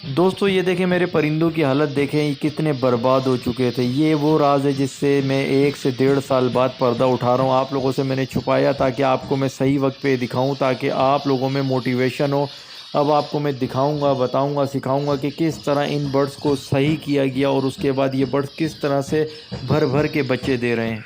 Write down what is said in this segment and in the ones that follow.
दोस्तों ये देखें, मेरे परिंदों की हालत देखें, ये कितने बर्बाद हो चुके थे। ये वो राज है जिससे मैं 1 से 1.5 साल बाद पर्दा उठा रहा हूँ। आप लोगों से मैंने छुपाया ताकि आपको मैं सही वक्त पे दिखाऊं, ताकि आप लोगों में मोटिवेशन हो। अब आपको मैं दिखाऊंगा, बताऊंगा, सिखाऊंगा कि किस तरह इन बर्ड्स को सही किया गया और उसके बाद ये बर्ड्स किस तरह से भर भर के बच्चे दे रहे हैं।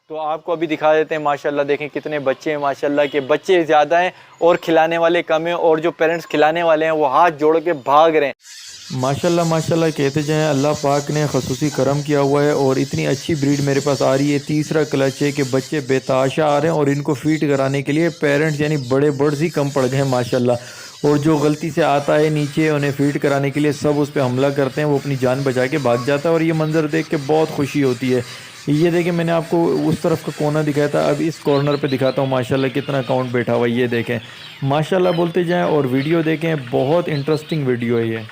तो आपको अभी दिखा देते हैं। माशाल्लाह देखें कितने बच्चे हैं, माशाल्लाह के बच्चे ज़्यादा हैं और खिलाने वाले कम हैं, और जो पेरेंट्स खिलाने वाले हैं वो हाथ जोड़ के भाग रहे हैं। माशाल्लाह माशाल्लाह कहते जाएं, अल्लाह पाक ने खसूसी करम किया हुआ है और इतनी अच्छी ब्रीड मेरे पास आ रही है। तीसरा क्लच है कि बच्चे बेताशा आ रहे हैं और इनको फीड कराने के लिए पेरेंट्स यानी बड़े बर्ड्स ही कम पड़ गए हैं माशाल्लाह। और जो गलती से आता है नीचे उन्हें फीड कराने के लिए, सब उस पर हमला करते हैं, वो अपनी जान बचा के भाग जाता है और ये मंज़र देख के बहुत खुशी होती है। ये देखिए, मैंने आपको उस तरफ का कोना दिखाया था, अब इस कॉर्नर पे दिखाता हूँ। माशाल्लाह कितना काउंट बैठा हुआ है, ये देखें। माशाल्लाह बोलते जाएं और वीडियो देखें, बहुत इंटरेस्टिंग वीडियो है ये।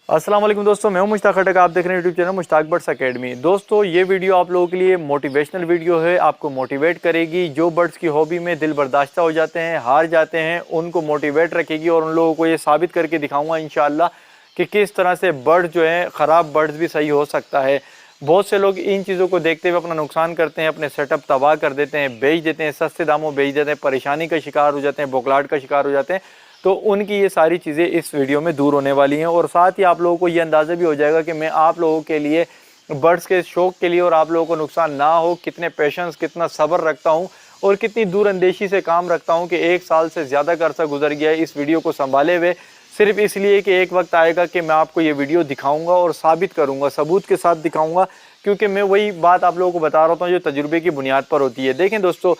अस्सलाम वालेकुम दोस्तों, मैं हूं मुश्ताक खटक, आप देख रहे हैं YouTube channel Mushtaq birds academy. दोस्तों ये वीडियो आप लोगों के लिए मोटिवेशनल वीडियो है, आपको मोटिवेट करेगी। जो बर्ड्स की हॉबी में दिल बर्दाश्ता हो जाते हैं, हार जाते हैं, उनको मोटिवेट रखेगी और उन लोगों को ये साबित करके दिखाऊंगा इंशाल्लाह कि किस तरह से बर्ड जो है, ख़राब बर्ड्स भी सही हो सकता है। बहुत से लोग इन चीज़ों को देखते हुए अपना नुकसान करते हैं, अपने सेटअप तबाह कर देते हैं, बेच देते हैं, सस्ते दामों बेच देते हैं, परेशानी का शिकार हो जाते हैं, बौखलाहट का शिकार हो जाते हैं। तो उनकी ये सारी चीज़ें इस वीडियो में दूर होने वाली हैं और साथ ही आप लोगों को ये अंदाज़ा भी हो जाएगा कि मैं आप लोगों के लिए बर्ड्स के शौक़ के लिए और आप लोगों को नुकसान ना हो, कितने पेशेंस, कितना सब्र रखता हूँ और कितनी दूरअंदेशी से काम रखता हूँ कि 1 साल से ज़्यादा का अरसा गुजर गया है इस वीडियो को संभाले हुए, सिर्फ इसलिए कि एक वक्त आएगा कि मैं आपको ये वीडियो दिखाऊंगा और साबित करूंगा, सबूत के साथ दिखाऊंगा, क्योंकि मैं वही बात आप लोगों को बता रहा हूँ जो तजुर्बे की बुनियाद पर होती है। देखें दोस्तों,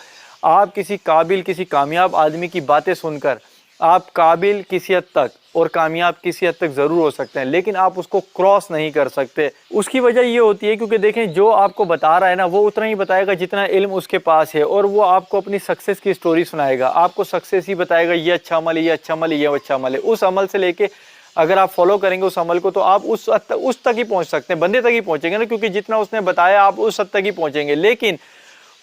आप किसी काबिल, किसी कामयाब आदमी की बातें सुनकर आप काबिल किसी हद तक और कामयाब किसी हद तक ज़रूर हो सकते हैं, लेकिन आप उसको क्रॉस नहीं कर सकते। उसकी वजह ये होती है क्योंकि देखें, जो आपको बता रहा है ना, वो उतना ही बताएगा जितना इल्म उसके पास है, और वो आपको अपनी सक्सेस की स्टोरी सुनाएगा, आपको सक्सेस ही बताएगा, ये अच्छा अमल है, ये अच्छा अमल है, ये अच्छा अमल है। उस अमल से लेके अगर आप फॉलो करेंगे उस अमल को, तो आप उस तक ही पहुँच सकते हैं, बंदे तक ही पहुँचेंगे ना, क्योंकि जितना उसने बताया आप उस हद तक ही पहुँचेंगे। लेकिन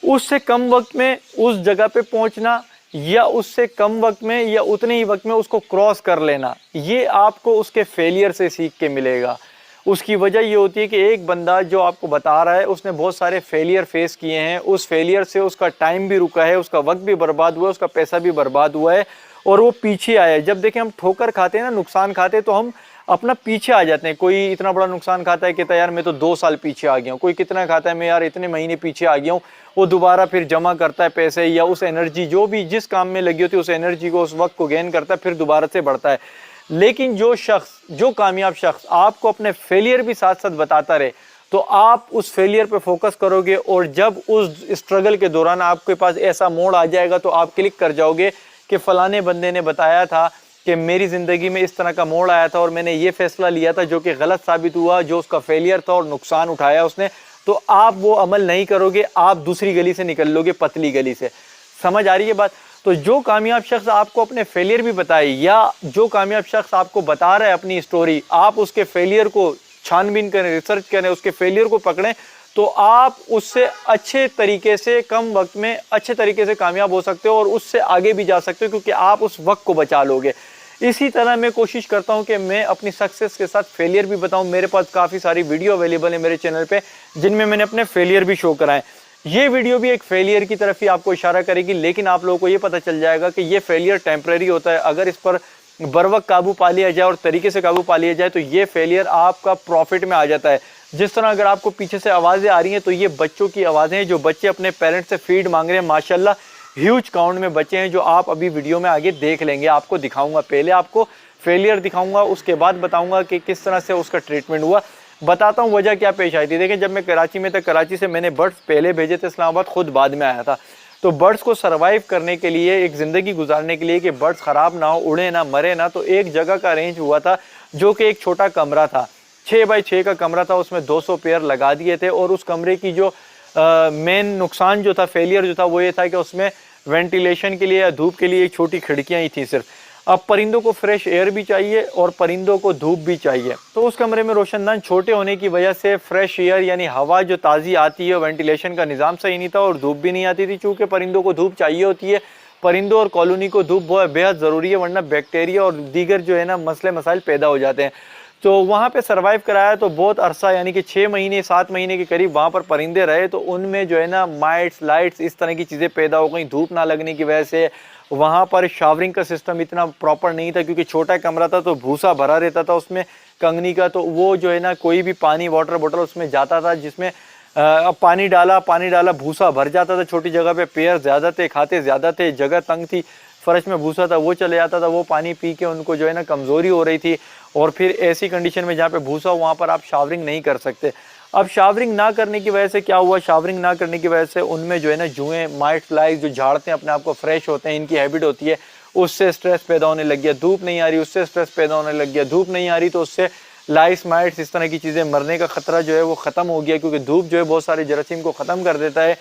उससे कम वक्त में उस जगह पे पहुँचना, या उससे कम वक्त में या उतने ही वक्त में उसको क्रॉस कर लेना, ये आपको उसके फेलियर से सीख के मिलेगा। उसकी वजह ये होती है कि एक बंदा जो आपको बता रहा है, उसने बहुत सारे फेलियर फेस किए हैं, उस फेलियर से उसका टाइम भी रुका है, उसका वक्त भी बर्बाद हुआ है, उसका पैसा भी बर्बाद हुआ है, और वो पीछे आया है। जब देखें हम ठोकर खाते हैं ना, नुकसान खाते हैं, तो हम अपना पीछे आ जाते हैं। कोई इतना बड़ा नुकसान खाता है, कहता है यार मैं तो 2 साल पीछे आ गया हूँ। कोई कितना खाता है, मैं यार इतने महीने पीछे आ गया हूँ। वो दोबारा फिर जमा करता है पैसे, या उस एनर्जी जो भी जिस काम में लगी होती है उस एनर्जी को, उस वक्त को गेन करता है, फिर दोबारा से बढ़ता है। लेकिन जो शख्स, जो कामयाब शख्स आपको अपने फेलियर भी साथ साथ बताता रहे, तो आप उस फेलियर पे फोकस करोगे, और जब उस स्ट्रगल के दौरान आपके पास ऐसा मोड़ आ जाएगा तो आप क्लिक कर जाओगे कि फलाने बंदे ने बताया था कि मेरी ज़िंदगी में इस तरह का मोड़ आया था और मैंने ये फैसला लिया था जो कि गलत साबित हुआ, जो उसका फेलियर था और नुकसान उठाया उसने। तो आप वो अमल नहीं करोगे, आप दूसरी गली से निकल लोगे, पतली गली से। समझ आ रही है बात? तो जो कामयाब शख्स आपको अपने फेलियर भी बताए, या जो कामयाब शख्स आपको बता रहा है अपनी स्टोरी, आप उसके फेलियर को छानबीन करें, रिसर्च करें, उसके फेलियर को पकड़ें, तो आप उससे अच्छे तरीके से, कम वक्त में अच्छे तरीके से कामयाब हो सकते हो और उससे आगे भी जा सकते हो, क्योंकि आप उस वक्त को बचा लोगे। इसी तरह मैं कोशिश करता हूं कि मैं अपनी सक्सेस के साथ फेलियर भी बताऊं। मेरे पास काफ़ी सारी वीडियो अवेलेबल है मेरे चैनल पे, जिनमें मैंने अपने फेलियर भी शो कराए। ये वीडियो भी एक फेलियर की तरफ ही आपको इशारा करेगी, लेकिन आप लोगों को ये पता चल जाएगा कि ये फेलियर टेम्परेरी होता है। अगर इस पर बर वक्त काबू पा लिया जाए और तरीके से काबू पा लिया जाए, तो ये फेलियर आपका प्रॉफिट में आ जाता है। जिस तरह अगर आपको पीछे से आवाज़ें आ रही हैं, तो ये बच्चों की आवाज़ें हैं, जो बच्चे अपने पेरेंट्स से फीड मांग रहे हैं। माशाल्लाह ह्यूज काउंट में बच्चे हैं, जो आप अभी वीडियो में आगे देख लेंगे। आपको दिखाऊंगा, पहले आपको फेलियर दिखाऊंगा, उसके बाद बताऊंगा कि किस तरह से उसका ट्रीटमेंट हुआ। बताता हूँ वजह क्या पेश आई थी। देखिए, जब मैं कराची में था, कराची से मैंने बर्ड्स पहले भेजे थे इस्लामाबाद, खुद बाद में आया था। तो बर्ड्स को सर्वाइव करने के लिए, एक ज़िंदगी गुजारने के लिए, कि बर्ड्स ख़राब ना हो, उड़े ना, मरे ना, तो एक जगह का अरेंज हुआ था, जो कि एक छोटा कमरा था, 6 बाई 6 का कमरा था। उसमें 200 पेयर लगा दिए थे, और उस कमरे की जो मेन नुकसान जो था, फेलियर जो था, वो ये था कि उसमें वेंटिलेशन के लिए या धूप के लिए छोटी खिड़कियां ही थी सिर्फ। अब परिंदों को फ्रेश एयर भी चाहिए और परिंदों को धूप भी चाहिए, तो उस कमरे में रोशनदान छोटे होने की वजह से फ्रेश एयर यानी हवा जो ताज़ी आती है, वेंटिलेशन का निज़ाम सही नहीं था और धूप भी नहीं आती थी। चूँकि परिंदों को धूप चाहिए होती है, परिंदों और कॉलोनी को धूप बहुत बेहद ज़रूरी है, वरना बैक्टीरिया और दीगर जो है ना मसले मसाइल पैदा हो जाते हैं। तो वहाँ पे सरवाइव कराया तो बहुत अरसा यानी कि 6 महीने 7 महीने के करीब वहाँ पर परिंदे रहे। तो उनमें जो है ना माइट्स लाइट्स इस तरह की चीज़ें पैदा हो गई धूप ना लगने की वजह से। वहाँ पर शावरिंग का सिस्टम इतना प्रॉपर नहीं था, क्योंकि छोटा कमरा था तो भूसा भरा रहता था उसमें कंगनी का। तो वो जो है ना कोई भी पानी वाटर बॉटल उसमें जाता था, जिसमें अब पानी डाला भूसा भर जाता था। छोटी जगह पे पेड़ ज़्यादा थे, खाते ज़्यादा थे, जगह तंग थी, फर्श में भूसा था वो चले जाता था। वो पानी पी के उनको जो है ना कमज़ोरी हो रही थी। और फिर ऐसी कंडीशन में जहाँ पे भूसा हो वहाँ पर आप शावरिंग नहीं कर सकते। अब शावरिंग ना करने की वजह से क्या हुआ, शावरिंग ना करने की वजह से उनमें जो है ना जुएँ माइट फ्लाइज जो झाड़ते हैं अपने आप को फ्रेश होते हैं, इनकी हैबिट होती है, उससे स्ट्रेस पैदा होने लग गया। धूप नहीं आ रही उससे स्ट्रेस पैदा होने लग गया। धूप नहीं आ रही तो उससे लाइस माइट्स इस तरह की चीज़ें मरने का खतरा जो है वो ख़त्म हो गया, क्योंकि धूप जो है बहुत सारे जरासीम को ख़त्म कर देता है।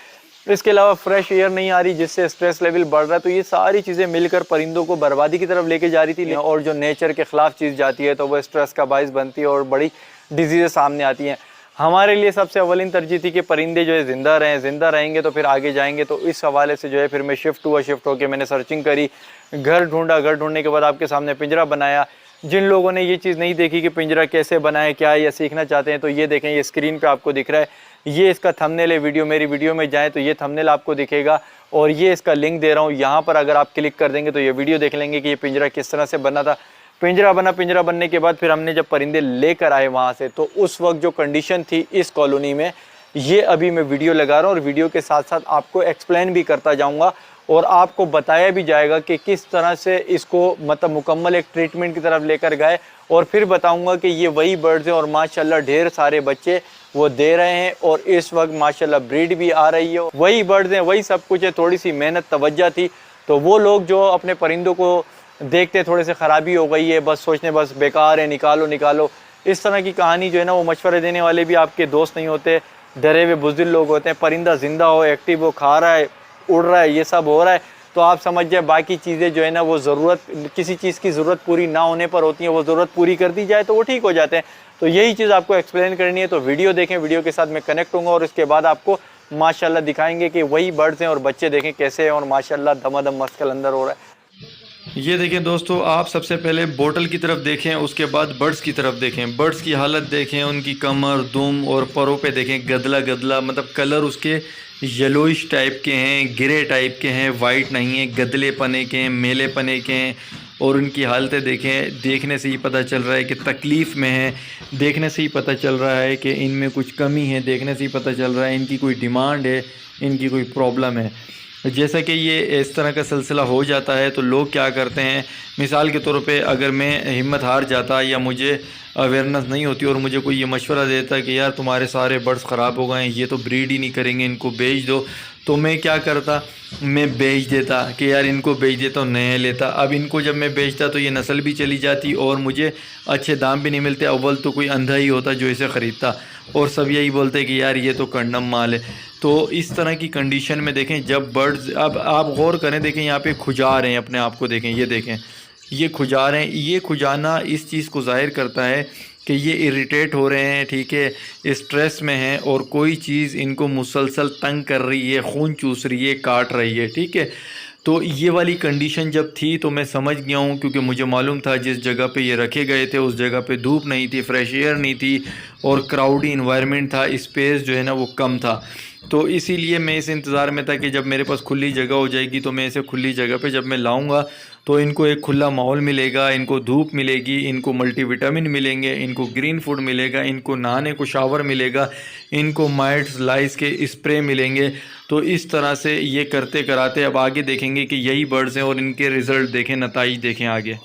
इसके अलावा फ्रेश एयर नहीं आ रही जिससे स्ट्रेस लेवल बढ़ रहा है। तो ये सारी चीज़ें मिलकर परिंदों को बर्बादी की तरफ लेके जा रही थी। और जो नेचर के ख़िलाफ़ चीज़ जाती है तो वो स्ट्रेस का बायस बनती है और बड़ी डिजीज़ें सामने आती हैं। हमारे लिए सबसे अव्वलिन तरजीह थी कि परिंदे जो है ज़िंदा रहें, ज़िंदा रहेंगे तो फिर आगे जाएंगे। तो इस हवाले से जो है फिर मैं शिफ्ट होकर मैंने सर्चिंग करी, घर ढूंढा। घर ढूंढने के बाद आपके सामने पिंजरा बनाया। जिन लोगों ने ये चीज़ नहीं देखी कि पिंजरा कैसे बनाए क्या है या सीखना चाहते हैं, तो ये देखें, ये स्क्रीन पे आपको दिख रहा है, ये इसका थंबनेल है वीडियो। मेरी वीडियो में जाएँ तो ये थंबनेल आपको दिखेगा और ये इसका लिंक दे रहा हूँ। यहाँ पर अगर आप क्लिक कर देंगे तो ये वीडियो देख लेंगे कि ये पिंजरा किस तरह से बना था। पिंजरा बनने के बाद फिर हमने जब परिंदे लेकर आए वहाँ से, तो उस वक्त जो कंडीशन थी इस कॉलोनी में, ये अभी मैं वीडियो लगा रहा हूँ और वीडियो के साथ साथ आपको एक्सप्लेन भी करता जाऊँगा और आपको बताया भी जाएगा कि किस तरह से इसको मतलब मुकम्मल एक ट्रीटमेंट की तरफ लेकर गए। और फिर बताऊंगा कि ये वही बर्ड्स हैं और माशाल्लाह ढेर सारे बच्चे वो दे रहे हैं और इस वक्त माशाल्लाह ब्रीड भी आ रही है। वही बर्ड्स हैं, वही सब कुछ है, थोड़ी सी मेहनत तवज्जो थी। तो वो लोग जो अपने परिंदों को देखते थोड़े से ख़राबी हो गई है, बस सोचने बस बेकार है, निकालो, इस तरह की कहानी जो है ना, वो मशवरे देने वाले भी आपके दोस्त नहीं होते, डरे हुए बुज़दिल लोग होते हैं। परिंदा ज़िंदा हो, एक्टिव हो, खा रहा है, उड़ रहा है, ये सब हो रहा है तो आप समझ जाए बाकी चीज़ें जो है ना वो ज़रूरत, किसी चीज़ की ज़रूरत पूरी ना होने पर होती हैं, वो ज़रूरत पूरी कर दी जाए तो वो ठीक हो जाते हैं। तो यही चीज़ आपको एक्सप्लेन करनी है। तो वीडियो देखें, वीडियो के साथ मैं कनेक्ट होऊंगा और इसके बाद आपको माशाल्लाह दिखाएंगे कि वही बर्ड्स हैं और बच्चे देखें कैसे हैं और माशाल्लाह धमाधम मस्कल अंदर हो रहा है। ये देखें दोस्तों, आप सबसे पहले बोतल की तरफ देखें, उसके बाद बर्ड्स की तरफ देखें। बर्ड्स की हालत देखें, उनकी कमर, दुम और परों पे देखें, गदला मतलब कलर उसके येलोइश टाइप के हैं, ग्रे टाइप के हैं, वाइट नहीं है, गदले पने के हैं, मेले पने के हैं। और उनकी हालतें देखें, देखने से ही पता चल रहा है कि तकलीफ़ में है, देखने से ही पता चल रहा है कि इनमें कुछ कमी है, देखने से ही पता चल रहा है इनकी कोई डिमांड है, इनकी कोई प्रॉब्लम है। जैसा कि ये इस तरह का सिलसिला हो जाता है तो लोग क्या करते हैं, मिसाल के तौर पे अगर मैं हिम्मत हार जाता या मुझे अवेयरनेस नहीं होती और मुझे कोई ये मशवरा देता कि यार तुम्हारे सारे बर्ड्स ख़राब हो गए हैं, ये तो ब्रीड ही नहीं करेंगे, इनको बेच दो, तो मैं क्या करता, मैं बेच देता कि यार इनको बेच देता और नए लेता। अब इनको जब मैं बेचता तो ये नस्ल भी चली जाती और मुझे अच्छे दाम भी नहीं मिलते। अव्वल तो कोई अंधा ही होता जो इसे ख़रीदता और सब यही बोलते कि यार ये तो कंडम माल है। तो इस तरह की कंडीशन में देखें जब बर्ड्स, अब आप गौर करें, देखें यहाँ पे खुजा रहे हैं अपने आप को, देखें ये देखें, ये खुजा रहे हैं। ये खुजाना इस चीज़ को ज़ाहिर करता है कि ये इरिटेट हो रहे हैं, ठीक है, स्ट्रेस में हैं और कोई चीज़ इनको मुसलसल तंग कर रही है, खून चूस रही है, काट रही है, ठीक है। तो ये वाली कंडीशन जब थी तो मैं समझ गया हूँ, क्योंकि मुझे मालूम था जिस जगह पे ये रखे गए थे उस जगह पे धूप नहीं थी, फ्रेश एयर नहीं थी और क्राउडी इन्वायरमेंट था, स्पेस जो है ना वो कम था। तो इसीलिए मैं इस इंतज़ार में था कि जब मेरे पास खुली जगह हो जाएगी तो मैं इसे खुली जगह पे जब मैं लाऊंगा तो इनको एक खुला माहौल मिलेगा, इनको धूप मिलेगी, इनको मल्टीविटामिन मिलेंगे, इनको ग्रीन फूड मिलेगा, इनको नहाने को शावर मिलेगा, इनको माइट्स लाइस के स्प्रे मिलेंगे। तो इस तरह से ये करते कराते अब आगे देखेंगे कि यही बर्ड्स हैं और इनके रिज़ल्ट देखें, नताइज देखें आगे।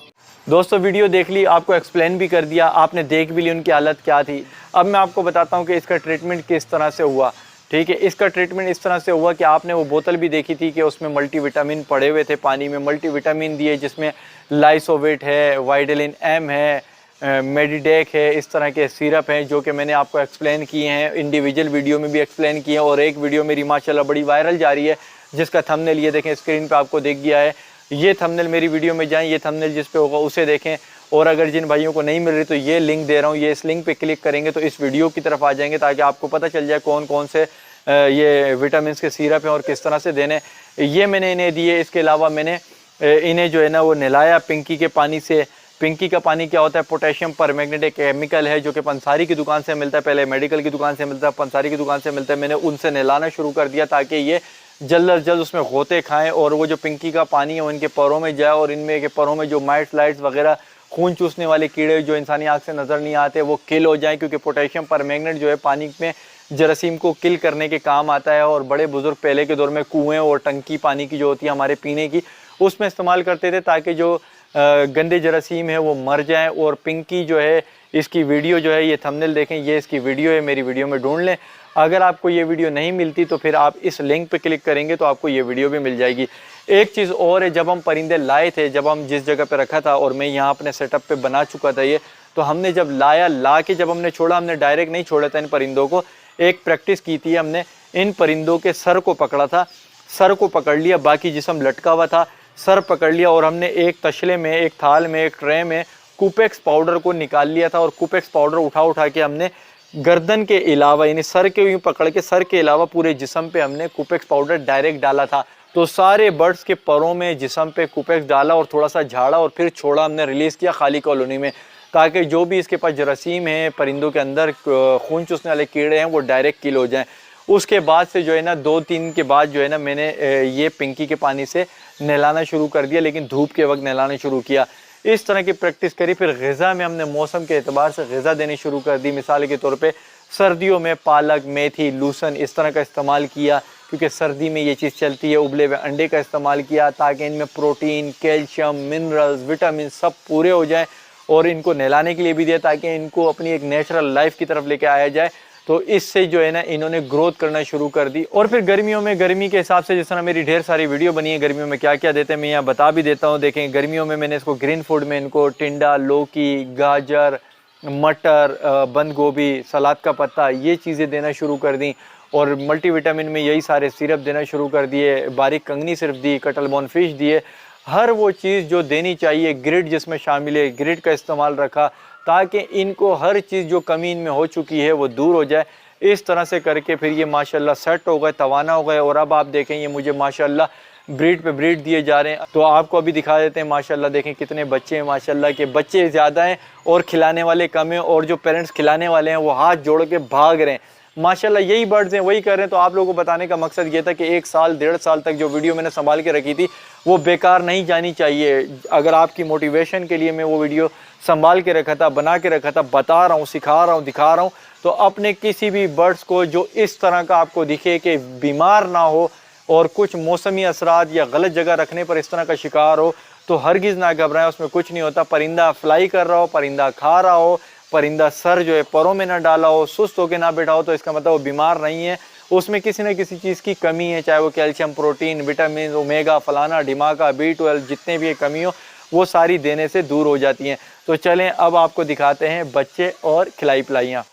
दोस्तों वीडियो देख ली, आपको एक्सप्लेन भी कर दिया, आपने देख भी ली उनकी हालत क्या थी। अब मैं आपको बताता हूँ कि इसका ट्रीटमेंट किस तरह से हुआ, ठीक है। इसका ट्रीटमेंट इस तरह से हुआ कि आपने वो बोतल भी देखी थी कि उसमें मल्टीविटामिन पड़े हुए थे, पानी में मल्टीविटामिन दिए जिसमें लाइसोवेट है, वाइडेलिन एम है, मेडिडेक है, इस तरह के सिरप हैं जो कि मैंने आपको एक्सप्लेन किए हैं, इंडिविजुअल वीडियो में भी एक्सप्लेन किए हैं और एक वीडियो मेरी माशाल्लाह बड़ी वायरल जा रही है जिसका थंबनेल ये देखें, स्क्रीन पे आपको दिख गया है। ये थंबनेल मेरी वीडियो में जाएं, ये थंबनेल जिस पे होगा उसे देखें। और अगर जिन भाइयों को नहीं मिल रही तो ये लिंक दे रहा हूँ, ये इस लिंक पे क्लिक करेंगे तो इस वीडियो की तरफ आ जाएंगे ताकि आपको पता चल जाए कौन कौन से ये विटामिन के सिरप हैं और किस तरह से देने, ये मैंने इन्हें दिए। इसके अलावा मैंने इन्हें जो है ना वो नहलाया पिंकी के पानी से। पिंकी का पानी क्या होता है, पोटेशियम परमैंगनेट एक केमिकल है जो कि पंसारी की दुकान से मिलता है, पहले मेडिकल की दुकान से मिलता है, पंसारी की दुकान से मिलता है। मैंने उनसे नहलाना शुरू कर दिया ताकि ये जल्द अज जल्द उसमें गोते खाएं और वो जो पिंकी का पानी है वो इनके पैरों में जाए और इनमें के पैरों में जो माइट्स लाइट्स वगैरह खून चूसने वाले कीड़े जो इंसानी आँख से नज़र नहीं आते वो किल हो जाएं, क्योंकि पोटेशियम परमैंगनेट जो है पानी में जरासीम को किल करने के काम आता है। और बड़े बुजुर्ग पहले के दौर में कुएँ और टंकी पानी की जो होती है हमारे पीने की, उसमें इस्तेमाल करते थे ताकि जो गंदे जरासीम है वो मर जाएं। और पिंकी जो है, इसकी वीडियो जो है, ये थंबनेल देखें, ये इसकी वीडियो है, मेरी वीडियो में ढूंढ लें। अगर आपको ये वीडियो नहीं मिलती तो फिर आप इस लिंक पे क्लिक करेंगे तो आपको ये वीडियो भी मिल जाएगी। एक चीज़ और है, जब हम परिंदे लाए थे, जब हम जिस जगह पे रखा था और मैं यहाँ अपने सेटअप पे बना चुका था ये, तो हमने जब ला के जब हमने छोड़ा, हमने डायरेक्ट नहीं छोड़ा था इन परिंदों को। एक प्रैक्टिस की थी हमने, इन परिंदों के सर को पकड़ा था, सर को पकड़ लिया, बाकी जिस्म लटका हुआ था, सर पकड़ लिया और हमने एक तशले में, एक थाल में, एक ट्रे में कुपेक्स पाउडर को निकाल लिया था। और कुपेक्स पाउडर उठा के हमने गर्दन के अलावा, यानी सर के यूँ पकड़ के सर के अलावा पूरे जिस्म पे हमने कुपेक्स पाउडर डायरेक्ट डाला था। तो सारे बर्ड्स के परों में, जिस्म पे कुपेक्स डाला और थोड़ा सा झाड़ा और फिर छोड़ा, हमने रिलीज़ किया खाली कॉलोनी में, ताकि जो भी इसके पास जरासीम है परिंदों के अंदर, खून चूसने वाले कीड़े हैं, वो डायरेक्ट किल हो जाएं। उसके बाद से जो है ना 2-3 दिन के बाद जो है ना मैंने ये पिंकी के पानी से नहलाना शुरू कर दिया, लेकिन धूप के वक्त नहलाना शुरू किया। इस तरह की प्रैक्टिस करी। फिर ग़िज़ा में हमने मौसम के एतबार से ग़िज़ा देनी शुरू कर दी। मिसाल के तौर पे सर्दियों में पालक, मेथी, लूसन इस तरह का इस्तेमाल किया, क्योंकि सर्दी में ये चीज़ चलती है। उबले हुए अंडे का इस्तेमाल किया ताकि इनमें प्रोटीन, कैल्शियम, मिनरल्स, विटामिन सब पूरे हो जाएँ। और इनको नहलाने के लिए भी दिया ताकि इनको अपनी एक नेचुरल लाइफ की तरफ लेके आया जाए। तो इससे जो है ना इन्होंने ग्रोथ करना शुरू कर दी। और फिर गर्मियों में, गर्मी के हिसाब से जिस तरह मेरी ढेर सारी वीडियो बनी है गर्मियों में क्या क्या देते हैं मैं यहाँ बता भी देता हूँ। देखें, गर्मियों में मैंने इसको ग्रीन फूड में इनको टिंडा, लौकी, गाजर, मटर, बंद गोभी, सलाद का पत्ता, ये चीज़ें देना शुरू कर दी। और मल्टीविटामिन में यही सारे सिरप देना शुरू कर दिए, बारीक कंगनी सिर्फ दी, कटल बोन फिश दिए, हर वो चीज़ जो देनी चाहिए। ग्रिड जिसमें शामिल है, ग्रिड का इस्तेमाल रखा ताकि इनको हर चीज़ जो कमी इनमें हो चुकी है वो दूर हो जाए। इस तरह से करके फिर ये माशाल्लाह सेट हो गए, तवाना हो गए। और अब आप देखें ये मुझे माशाल्लाह ब्रीड पे ब्रीड दिए जा रहे हैं। तो आपको अभी दिखा देते हैं माशाल्लाह, देखें कितने बच्चे हैं। माशाल्लाह के बच्चे ज़्यादा हैं और खिलाने वाले कम हैं, और जो पेरेंट्स खिलाने वाले हैं वो हाथ जोड़ के भाग रहे हैं। माशाल्लाह यही बर्ड्स हैं, वही कर रहे हैं। तो आप लोगों को बताने का मकसद ये था कि 1 साल 1.5 साल तक जो वीडियो मैंने संभाल के रखी थी वो बेकार नहीं जानी चाहिए। अगर आपकी मोटिवेशन के लिए मैं वो वीडियो संभाल के रखा था, बना के रखा था, बता रहा हूँ, सिखा रहा हूँ, दिखा रहा हूँ, तो अपने किसी भी बर्ड्स को जो इस तरह का आपको दिखे कि बीमार ना हो और कुछ मौसमी असरात या गलत जगह रखने पर इस तरह का शिकार हो, तो हरगिज़ ना घबराएं, उसमें कुछ नहीं होता। परिंदा फ्लाई कर रहा हो, परिंदा खा रहा हो, परिंदा सर जो है पैरों में ना डाला हो, सुस्त होकर ना बैठा हो, तो इसका मतलब वो बीमार नहीं है। उसमें किसी न किसी चीज़ की कमी है, चाहे वो कैल्शियम, प्रोटीन, विटामिन, ओमेगा, फलाना ढिमाका, B12 जितने भी कमी हो वो सारी देने से दूर हो जाती हैं। तो चलें अब आपको दिखाते हैं बच्चे और खिलाई पिलाइयाँ।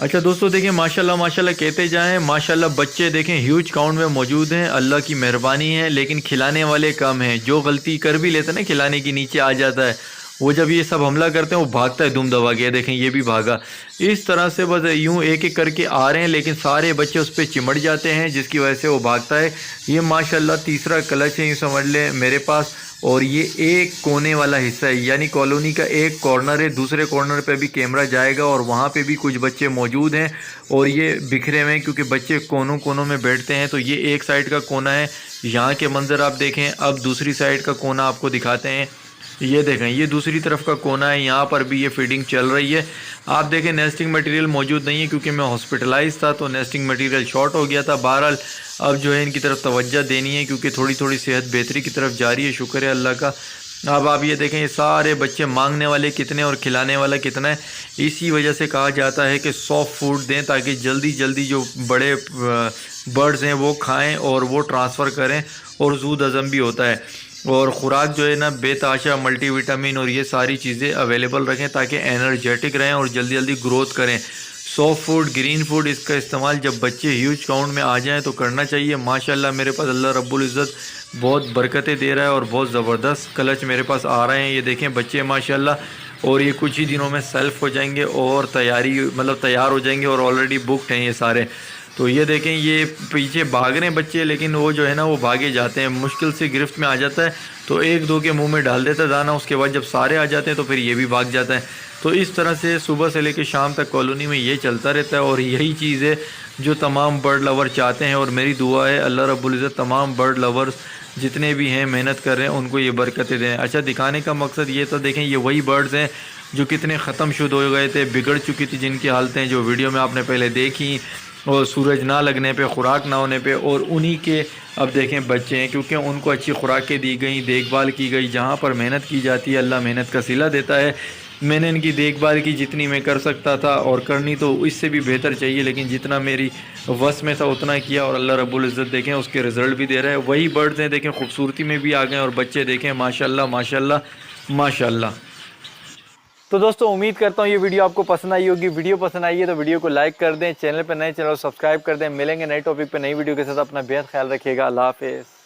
अच्छा दोस्तों, देखें माशाल्लाह माशाल्लाह कहते जाएं, माशाल्लाह बच्चे देखें ह्यूज काउंट में मौजूद हैं, अल्लाह की मेहरबानी है। लेकिन खिलाने वाले कम हैं। जो गलती कर भी लेते हैं ना, खिलाने की नीचे आ जाता है, वो जब ये सब हमला करते हैं वो भागता है दुम दबा के। देखें ये भी भागा। इस तरह से बस यूं एक एक करके आ रहे हैं, लेकिन सारे बच्चे उस पर चिमट जाते हैं, जिसकी वजह से वो भागता है। ये माशाल्लाह तीसरा क्लच है, यूँ समझ लें मेरे पास। और ये एक कोने वाला हिस्सा है, यानी कॉलोनी का एक कॉर्नर है। दूसरे कॉर्नर पे भी कैमरा जाएगा और वहाँ पे भी कुछ बच्चे मौजूद हैं और ये बिखरे हुए हैं, क्योंकि बच्चे कोनों कोनों में बैठते हैं। तो ये एक साइड का कोना है, यहाँ के मंजर आप देखें। अब दूसरी साइड का कोना आपको दिखाते हैं। ये देखें, ये दूसरी तरफ का कोना है, यहाँ पर भी ये फीडिंग चल रही है। आप देखें नेस्टिंग मटेरियल मौजूद नहीं है, क्योंकि मैं हॉस्पिटलाइज था तो नेस्टिंग मटेरियल शॉर्ट हो गया था। बहरहाल अब जो है इनकी तरफ तवज्जो देनी है, क्योंकि थोड़ी थोड़ी सेहत बेहतरी की तरफ जा रही है, शुक्र है अल्लाह का। अब आप ये देखें, ये सारे बच्चे मांगने वाले कितने और खिलाने वाला कितना है। इसी वजह से कहा जाता है कि सॉफ्ट फूड दें, ताकि जल्दी जल्दी जो बड़े बर्ड्स हैं वो खाएँ और वो ट्रांसफ़र करें, और जूद हज़म भी होता है। और ख़ुराक जो है ना बेताशा मल्टीविटामिन और ये सारी चीज़ें अवेलेबल रखें, ताकि एनर्जेटिक रहें और जल्दी जल्दी ग्रोथ करें। सॉफ्ट फूड, ग्रीन फूड, इसका इस्तेमाल जब बच्चे ह्यूज काउंट में आ जाएं तो करना चाहिए। माशाल्लाह मेरे पास अल्लाह रब्बुल इज़्ज़त बहुत बरकतें दे रहा है और बहुत ज़बरदस्त क्लच मेरे पास आ रहे हैं। ये देखें बच्चे माशाल्लाह, और ये कुछ ही दिनों में सेल्फ हो जाएंगे और तैयार हो जाएंगे और ऑलरेडी बुकड हैं ये सारे। तो ये देखें, ये पीछे भाग रहे हैं बच्चे, लेकिन वो जो है ना वो भागे जाते हैं, मुश्किल से गिरफ्त में आ जाता है तो एक दो के मुंह में डाल देता है दाना, उसके बाद जब सारे आ जाते हैं तो फिर ये भी भाग जाता है। तो इस तरह से सुबह से लेकर शाम तक कॉलोनी में ये चलता रहता है। और यही चीज़ है जो तमाम बर्ड लवर चाहते हैं, और मेरी दुआ है अल्लाह रब्बुल इज़्ज़त तमाम बर्ड लवर्स जितने भी हैं मेहनत कर रहे हैं उनको ये बरकतें दें। अच्छा, दिखाने का मकसद ये था, देखें ये वही बर्ड्स हैं जो कितने ख़त्म शुद्ध हो गए थे, बिगड़ चुकी थी जिनकी हालतें जो वीडियो में आपने पहले देखी, और सूरज ना लगने पे, खुराक ना होने पे, और उन्हीं के अब देखें बच्चे हैं, क्योंकि उनको अच्छी खुराकें दी गई, देखभाल की गई। जहाँ पर मेहनत की जाती है अल्लाह मेहनत का सिला देता है। मैंने इनकी देखभाल की जितनी मैं कर सकता था, और करनी तो इससे भी बेहतर चाहिए, लेकिन जितना मेरी वस में था उतना किया, और अल्लाह रब्बुल इज़्ज़त देखें उसके रिज़ल्ट भी दे रहा है। वही बर्ड्स हैं, देखें खूबसूरती में भी आ गए, और बच्चे देखें माशाल्लाह माशाल्लाह माशाल्लाह। तो दोस्तों उम्मीद करता हूँ ये वीडियो आपको पसंद आई होगी। वीडियो पसंद आई है तो वीडियो को लाइक कर दें, चैनल पर नए चैनल को सब्सक्राइब कर दें। मिलेंगे नए टॉपिक पे नई वीडियो के साथ। अपना बेहद ख्याल रखिएगा। अल्लाह हाफिज़।